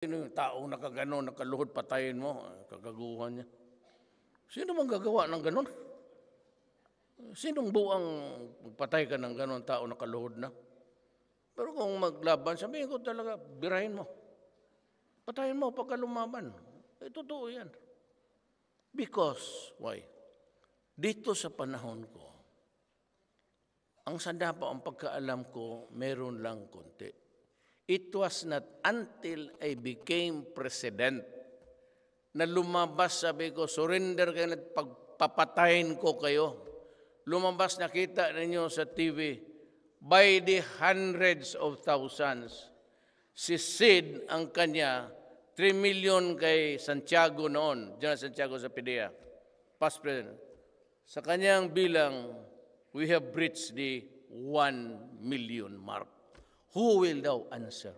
Sino yung taong nakagano, nakaluhod, patayin mo, kagaguhan niya. Sino mang gagawa ng ganon? Sinong buang magpatay ka ng ganon tao nakaluhod na? Pero kung maglaban, sabihin ko talaga, birahin mo. Patayin mo pagka lumaban. Totoo yan. Because, why? Dito sa panahon ko, ang sandapa, ang pagkaalam ko, meron lang konti. It was not until I became president na lumabas, sabi ko, surrender kayo at pagpapatayin ko kayo. Lumabas, nakita ninyo sa TV, by the hundreds of thousands. Si Sid, ang kanya, 3 million kay Santiago noon, General Santiago sa PDEA, past president. Sa kanyang bilang, we have reached the 1 million mark. Who will thou answer?